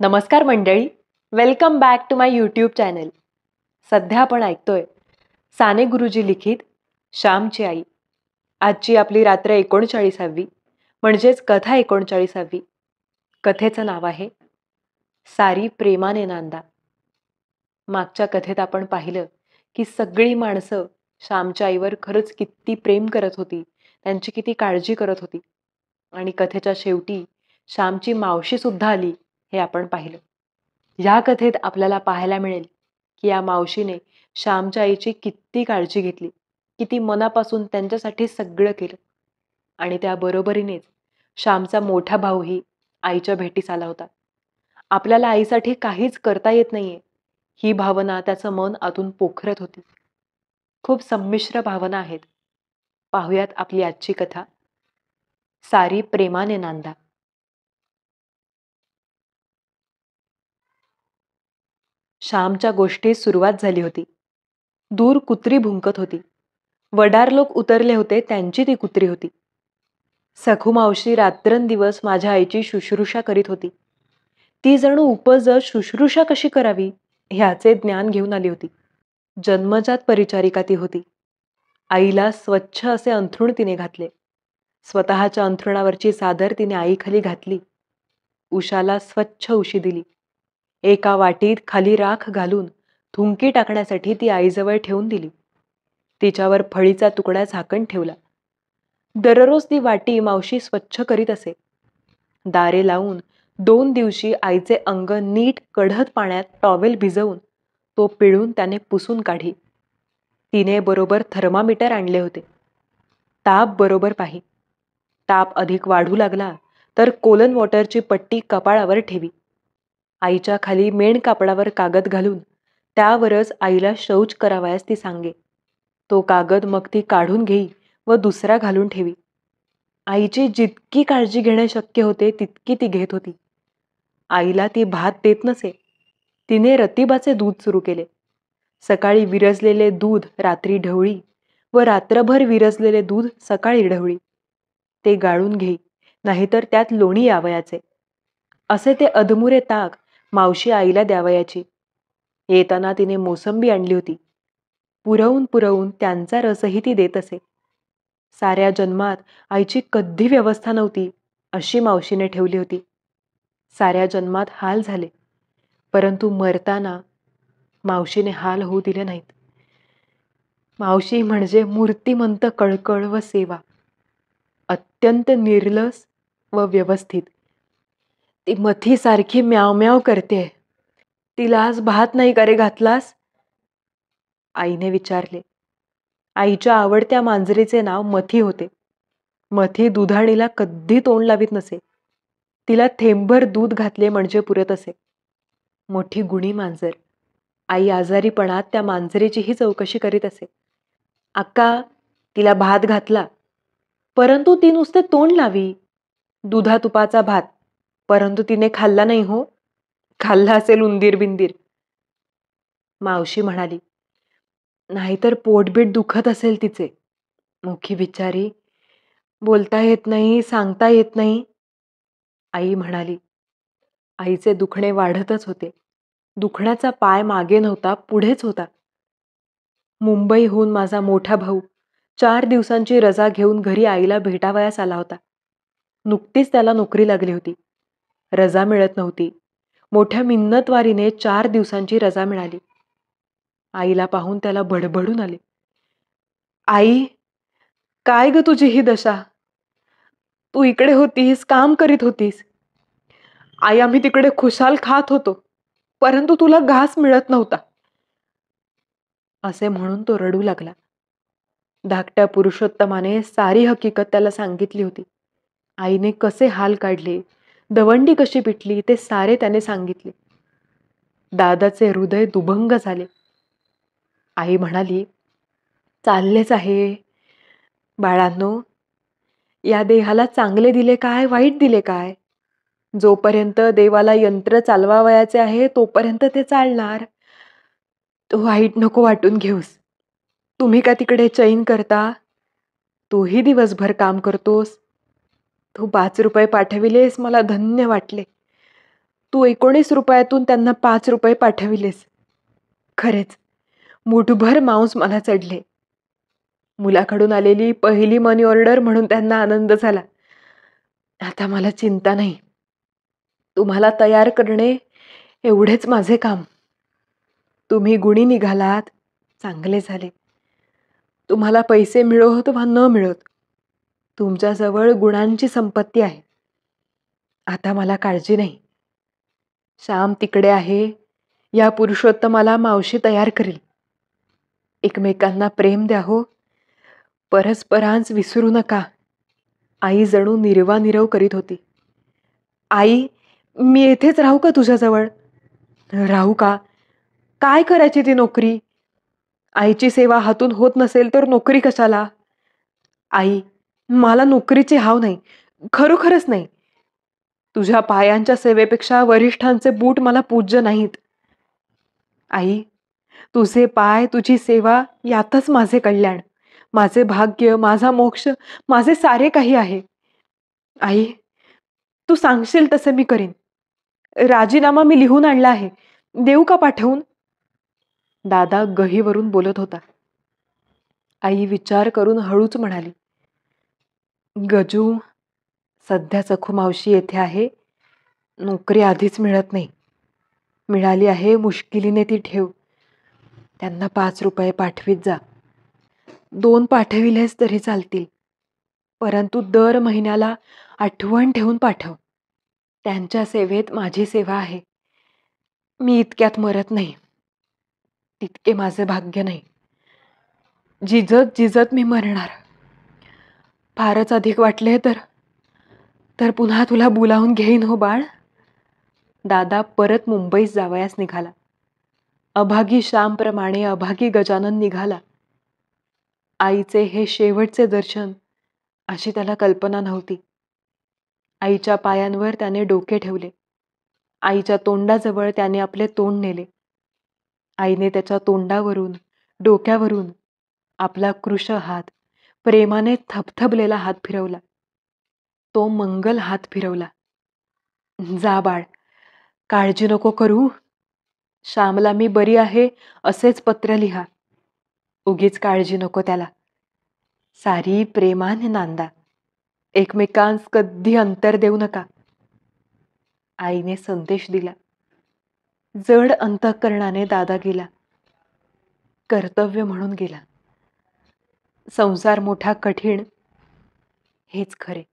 नमस्कार मंडळी, welcome back to my YouTube channel. सध्या आपण ऐकतोय साने गुरुजी लिखित श्यामची आई. आजची आपली रात्र 39वी म्हणजेच कथा 39वी. कथेचं नाव आहे सारी प्रेमाने नांदा. मागच्या कथेत आपण पाहिलं की सगळी माणसं श्यामच्या आईवर खरंच किती प्रेम करत होती, त्यांची किती काळजी करत होती. आणि कथेच्या शेवटी श्यामची मावशी सुद्धा आली हे आपण पाहिलं. या कथेत आपल्याला पाहायला मिळेल की या मावशीने श्यामच्या आईची किती काळजी घेतली, किती मनापासून त्यांच्यासाठी सगळं केलं. आणि त्या बरोबरीनेच श्यामचा मोठा भाऊही आईच्या भेटीस आला होता. आपल्याला आईसाठी काहीच करता येत नाहीये ही भावना त्याचं मन आतून पोखरत होती. खूप संमिश्र भावना आहेत. पाहुयात आपली आजची कथा सारी प्रेमाने नांदा. श्यामच्या गोष्टीस सुरुवात झाली होती. दूर कुत्री भुंकत होती. वडार लोक उतरले होते, त्यांची ती कुत्री होती. सखू मावशी रात्रंदिवस माझ्या आईची शुश्रूषा करीत होती. ती जणू उपजत शुश्रूषा कशी करावी ह्याचे ज्ञान घेऊन आली होती. जन्मजात परिचारिका ती होती. आईला स्वच्छ असे अंथरूण तिने घातले. स्वतःच्या अंथरुणावरची चादर तिने आईखाली घातली. उषाला स्वच्छ उशी दिली. एका वाटीत खाली राख घालून थुंकी टाकण्यासाठी ती आईजवळ ठेवून दिली. तिच्यावर फळीचा तुकडा झाकण ठेवला. दररोज ती वाटी मावशी स्वच्छ करीत असे. दारे लावून 2 दिवशी आईचे अंग नीट कढत पाण्यात टॉवेल भिजवून तो पिळून त्याने पुसून काढी. तिने बरोबर थर्मामीटर आणले होते. ताप बरोबर पाही. ताप अधिक वाढू लागला तर कोलन वॉटरची पट्टी कपाळावर ठेवी. आईच्या खाली मेण कापडावर कागद घालून त्यावरच आईला शौच करावयास ती सांगे. तो कागद मग ती काढून घेई व दुसरा घालून ठेवी. आईची जितकी काळजी घेणे शक्य होते तितकी ती घेत होती. आईला ती भात देत नसे. तिने रतिबाचे दूध सुरू केले. सकाळी विरजलेले दूध रात्री ढवळी व रात्रभर विरजलेले दूध सकाळी ढवळी. ते गाळून घेई, नाहीतर त्यात लोणी यावयाचे. असे ते अधमुरे ताक मावशी आईला द्यावयाची. येताना तिने मोसंबी आणली होती. पुरवून पुरवून त्यांचा रसही ती देत असे. साऱ्या जन्मात आईची कधी व्यवस्था नव्हती अशी मावशीने ठेवली होती. साऱ्या जन्मात हाल झाले, परंतु मरताना मावशीने हाल होऊ दिले नाहीत. मावशी म्हणजे मूर्तिमंत कळकळ व सेवा. अत्यंत निर्लस व व्यवस्थित. ती मथीसारखी म्याव म्याव करते. तिला आज भात नाही का रे घातलास? आईने विचारले. आईच्या आवडत्या मांजरीचे नाव मथी होते. मथी दुधाणीला कधी तोंड लावित नसे. तिला थेंबभर दूध घातले म्हणजे पुरत असे. मोठी गुणी मांजर. आई आजारीपणात त्या मांजरीचीही चौकशी करीत असे. अक्का, तिला भात घातला, परंतु ती नुसते तोंड लावी. दुधा तुपाचा भात, परंतु तिने खाल्ला नाही हो. खाल्ला असेल उंदीर बिंदीर. मावशी म्हणाली. नाहीतर पोटबीट दुखत असेल तिचे. मुखी बिचारी, बोलता येत नाही, सांगता येत नाही. आई म्हणाली. आईचे दुखणे वाढतच होते. दुखण्याचा पाय मागे नव्हता, पुढेच होता. मुंबईहून माझा मोठा भाऊ 4 दिवसांची रजा घेऊन घरी आईला भेटावयास आला होता. नुकतीच त्याला नोकरी लागली होती. रजा मिळत नव्हती. मोठ्या मिन्नतवारीने 4 दिवसांची रजा मिळाली. आईला पाहून त्याला बडबडून आले. आई, काय ग तुझी ही दशा? तू इकडे होतीस, काम करीत होतीस. आई, आम्ही तिकडे खुशाल खात होतो, परंतु तुला घास मिळत नव्हता. असे म्हणून तो रडू लागला. धाकट्या पुरुषोत्तमाने सारी हकीकत त्याला सांगितली होती. आईने कसे हाल काढले, दवंडी कशी पिटली ते सारे त्याने सांगितले. दादाचे हृदय दुभंग झाले. आई म्हणाली, चाललेच आहे. बाळांनो, या देहाला चांगले दिले काय, वाईट दिले काय? जोपर्यंत देवाला यंत्र चालवावयाचे आहे तोपर्यंत ते चालणार. तो वाईट नको वाटून घेऊस. तुम्ही का तिकडे चैन करता? तूही दिवसभर काम करतोस. तू 5 रुपये पाठविलेस, मला धन्य वाटले. तू 19 रुपयातून त्यांना 5 रुपये पाठविलेस. खरेच मुठभर मांस मला चढले. मुलाकडून आलेली पहिली मनी ऑर्डर म्हणून त्यांना आनंद झाला. आता मला चिंता नाही. तुम्हाला तयार करणे एवढेच माझे काम. तुम्ही गुणी निघालात, चांगले झाले. तुम्हाला पैसे मिळोत वा न मिळोत, तुमच्याजवळ गुणांची संपत्ती आहे. आता मला काळजी नाही. श्याम तिकडे आहे. या पुरुषोत्तमाला मावशी तयार करेल. एकमेकांना प्रेम द्या हो. परस्परांस विसरू नका. आई जणू निर्वानिरव करीत होती. आई, मी येथेच राहू का तुझ्याजवळ? राहू का? काय करायची ती नोकरी? आईची सेवा हातून होत नसेल तर नोकरी कशाला? आई, मला नोकरीची हाव नाही, खरोखरच नाही. तुझ्या पायांच्या सेवेपेक्षा वरिष्ठांचे बूट मला पूज्य नाहीत. आई, तुझे पाय, तुझी सेवा यातच माझे कल्याण, माझे भाग्य, माझा मोक्ष, माझे सारे काही आहे. आई, तू सांगशील तसे मी करीन. राजीनामा मी लिहून आणला आहे. देऊ का पाठवून? दादा गहीवरून बोलत होता. आई विचार करून हळूच म्हणाली, गजू, सध्या सखू मावशी येथे आहे. नोकरी आधीच मिळत नाही. मिळाली आहे मुश्किलीने ती ठेव. त्यांना 5 रुपये पाठवीत जा. 2 पाठविलेस तरी चालतील, परंतु दर महिन्याला आठवण ठेवून पाठव. त्यांच्या सेवेत माझी सेवा आहे. मी इतक्यात मरत नाही. तितके माझे भाग्य नाही. झिजत झिजत मी मरणार. फारच अधिक वाटले तर पुन्हा तुला बोलावून घेईन हो बाळ. दादा परत मुंबईस जावयास निघाला. अभागी श्यामप्रमाणे अभागी गजानन निघाला. आईचे हे शेवटचे दर्शन अशी त्याला कल्पना नव्हती. आईच्या पायांवर त्याने डोके ठेवले. आईच्या तोंडाजवळ त्याने आपले तोंड नेले. आईने त्याच्या तोंडावरून, डोक्यावरून आपला कृश हात, प्रेमाने थपथपलेला हात फिरवला. तो मंगल हात फिरवला. जा बाळ, काळजी नको करू. श्यामला मी बरी आहे असेच पत्र लिहा. उगीच काळजी नको त्याला. सारी प्रेमाने नांदा. एकमेकांस कधी अंतर देऊ नका. आईने संदेश दिला. जड अंतःकरणाने दादा गेला. कर्तव्य म्हणून गेला. संसार मोठा कठीण, हेच खरे.